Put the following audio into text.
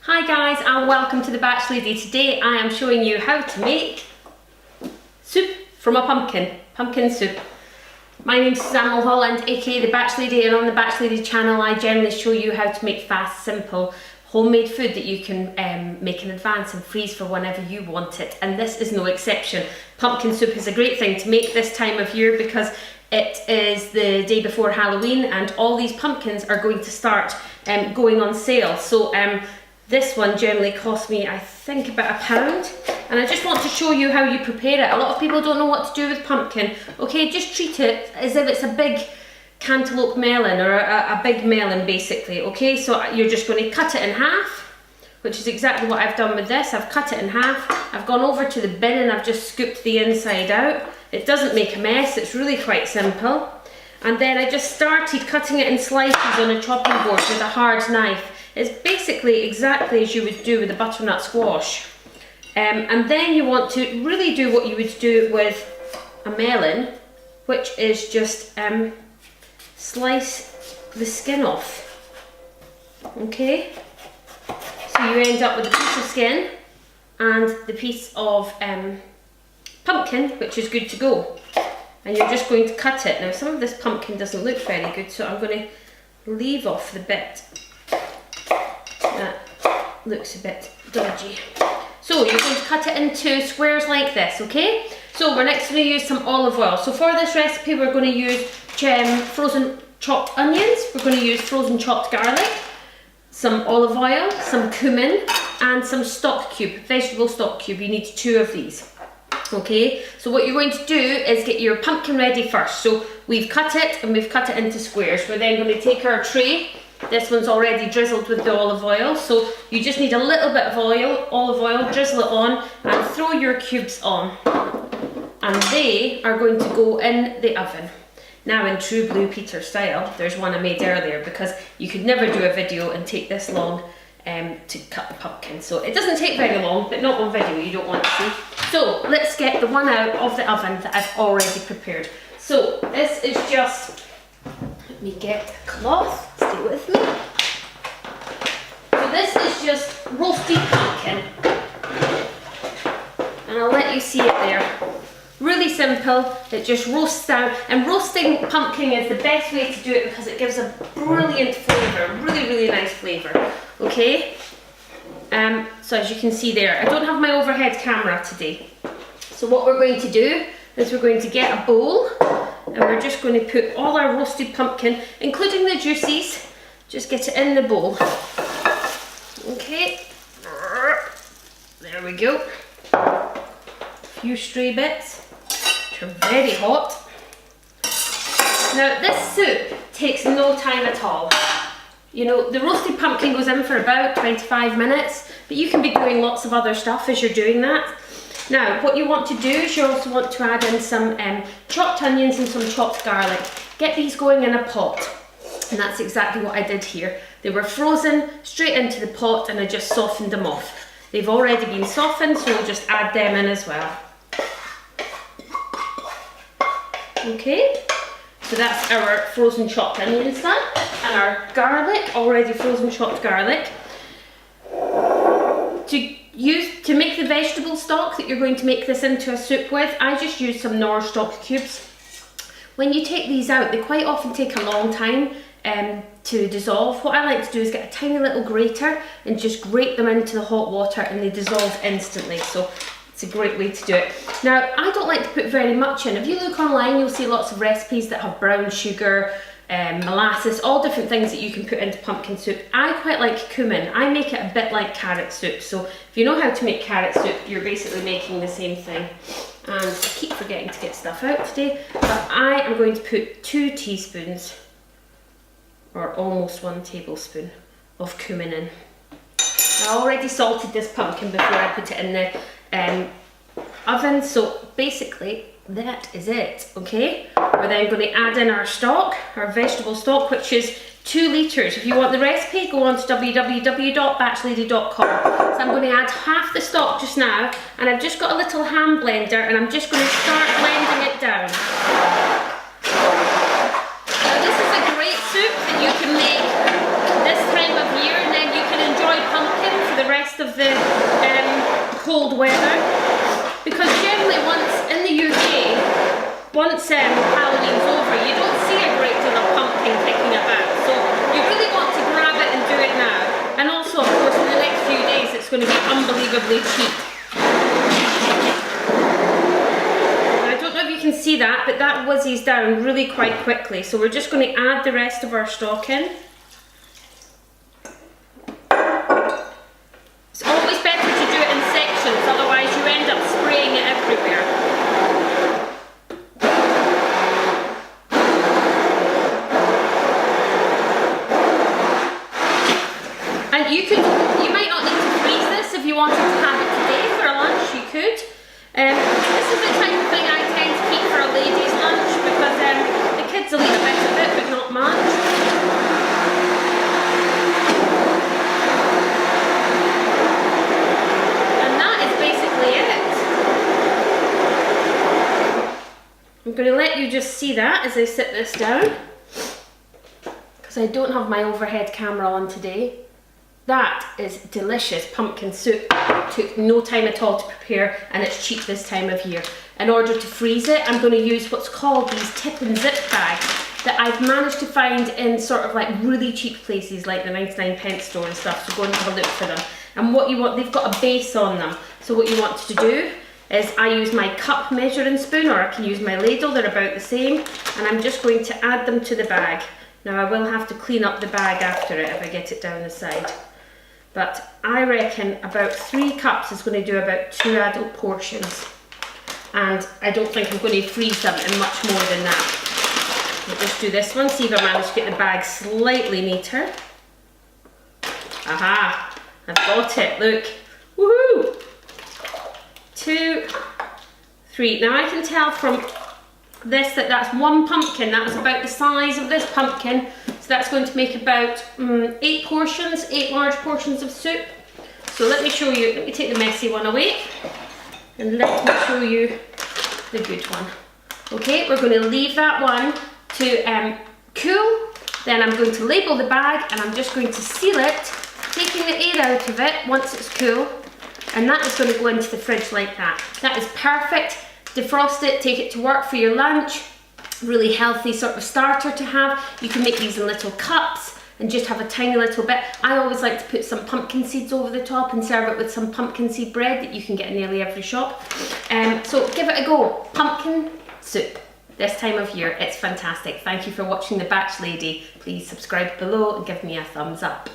Hi guys, and welcome to the Batch Lady. Today I am showing you how to make soup from a pumpkin soup. My name's Suzanne Mulholland, aka the Batch Lady, and on the Batch Lady channel I generally show you how to make fast, simple, homemade food that you can make in advance and freeze for whenever you want it, and this is no exception. Pumpkin soup is a great thing to make this time of year because it is the day before Halloween and all these pumpkins are going to start going on sale. So this one generally cost me, I think, about £1, and I just want to show you how you prepare it. A lot of people don't know what to do with pumpkin. Okay, just treat it as if it's a big cantaloupe melon or a big melon basically. Okay, so you're just going to cut it in half, which is exactly what I've done with this. I've cut it in half, I've gone over to the bin and I've just scooped the inside out. It doesn't make a mess, it's really quite simple. And then I just started cutting it in slices on a chopping board with a hard knife. It's basically exactly as you would do with a butternut squash. And then you want to really do what you would do with a melon, which is just slice the skin off. Okay? So you end up with a piece of skin and the piece of pumpkin, which is good to go. And you're just going to cut it. Now some of this pumpkin doesn't look very good, so I'm going to leave off the bit that looks a bit dodgy. So you're going to cut it into squares like this, okay? So we're next going to use some olive oil. So for this recipe we're going to use frozen chopped onions, we're going to use frozen chopped garlic, some olive oil, some cumin and some stock cube, vegetable stock cube. You need 2 of these. Okay, so what you're going to do is get your pumpkin ready first. So we've cut it and we've cut it into squares. We're then going to take our tray. This one's already drizzled with the olive oil, so you just need a little bit of olive oil, drizzle it on and throw your cubes on. And they are going to go in the oven. Now in true Blue Peter style, there's one I made earlier because you could never do a video and take this long to cut the pumpkin. So it doesn't take very long, but not on video, you don't want to see. So let's get the one out of the oven that I've already prepared. So this is just, let me get a cloth, stay with me. So this is just roasted pumpkin. And I'll let you see it there. Really simple, it just roasts down. And roasting pumpkin is the best way to do it because it gives a brilliant flavour, really nice flavour. Okay? So as you can see there, I don't have my overhead camera today. So what we're going to do is we're going to get a bowl and we're just going to put all our roasted pumpkin, including the juices, just get it in the bowl. Okay, there we go. A few stray bits, which are very hot. Now this soup takes no time at all. You know, the roasted pumpkin goes in for about 25 minutes, but you can be doing lots of other stuff as you're doing that. Now, what you want to do is you also want to add in some chopped onions and some chopped garlic. Get these going in a pot, and that's exactly what I did here. They were frozen straight into the pot and I just softened them off. They've already been softened, so we'll just add them in as well. Okay. So that's our frozen chopped onions done, and our garlic, already frozen chopped garlic. To make the vegetable stock that you're going to make this into a soup with, I just use some Knorr stock cubes. When you take these out, they quite often take a long time to dissolve. What I like to do is get a tiny little grater and just grate them into the hot water and they dissolve instantly. So it's a great way to do it. Now, I don't like to put very much in. If you look online, you'll see lots of recipes that have brown sugar, molasses, all different things that you can put into pumpkin soup. I quite like cumin. I make it a bit like carrot soup. So if you know how to make carrot soup, you're basically making the same thing. And I keep forgetting to get stuff out today, but I am going to put 2 teaspoons, or almost 1 tablespoon of cumin in. I already salted this pumpkin before I put it in the oven, so basically that is it. Okay, we're then going to add in our stock, our vegetable stock, which is 2 litres. If you want the recipe, go on to www.batchlady.com. So I'm going to add half the stock just now, and I've just got a little hand blender and I'm just going to start blending it down. Now this is a great soup that you can make this time of year, and then you can enjoy pumpkin for the rest of the cold weather, because generally in the UK, once Halloween's over, you don't see a great deal of pumpkin kicking about, so you really want to grab it and do it now. And also, of course, in the next few days it's going to be unbelievably cheap. I don't know if you can see that, but that whizzes down really quite quickly, so we're just going to add the rest of our stock in. It's always better to do it in sections, otherwise you end up spraying it everywhere. And you might not need to freeze this if you wanted to have it today for a lunch, you could. This is the type of thing I tend to keep for a ladies' lunch because the kids will eat a bit of it, but not much. I'm going to let you just see that as I sit this down, because I don't have my overhead camera on today. That is delicious pumpkin soup. It took no time at all to prepare, and it's cheap this time of year. In order to freeze it, I'm going to use what's called these tip and zip bags that I've managed to find in sort of like really cheap places like the 99p store and stuff, so go and have a look for them. And what you want, they've got a base on them, so what you want to do is I use my cup measuring spoon, or I can use my ladle, they're about the same, and I'm just going to add them to the bag. Now I will have to clean up the bag after it if I get it down the side, but I reckon about 3 cups is going to do about 2 adult portions, and I don't think I'm going to freeze them in much more than that. We'll just do this one, see if I manage to get the bag slightly neater. Aha, I've got it, look, woohoo! 2, 3. Now I can tell from this that that's 1 pumpkin. That was about the size of this pumpkin. So that's going to make about 8 portions, 8 large portions of soup. So let me show you, let me take the messy one away and let me show you the good one. Okay, we're going to leave that one to cool. Then I'm going to label the bag and I'm just going to seal it, taking the air out of it once it's cool. And that is going to go into the fridge like that. That is perfect. Defrost it, take it to work for your lunch. Really healthy sort of starter to have. You can make these in little cups and just have a tiny little bit. I always like to put some pumpkin seeds over the top and serve it with some pumpkin seed bread that you can get in nearly every shop. So give it a go. Pumpkin soup. This time of year, it's fantastic. Thank you for watching The Batch Lady. Please subscribe below and give me a thumbs up.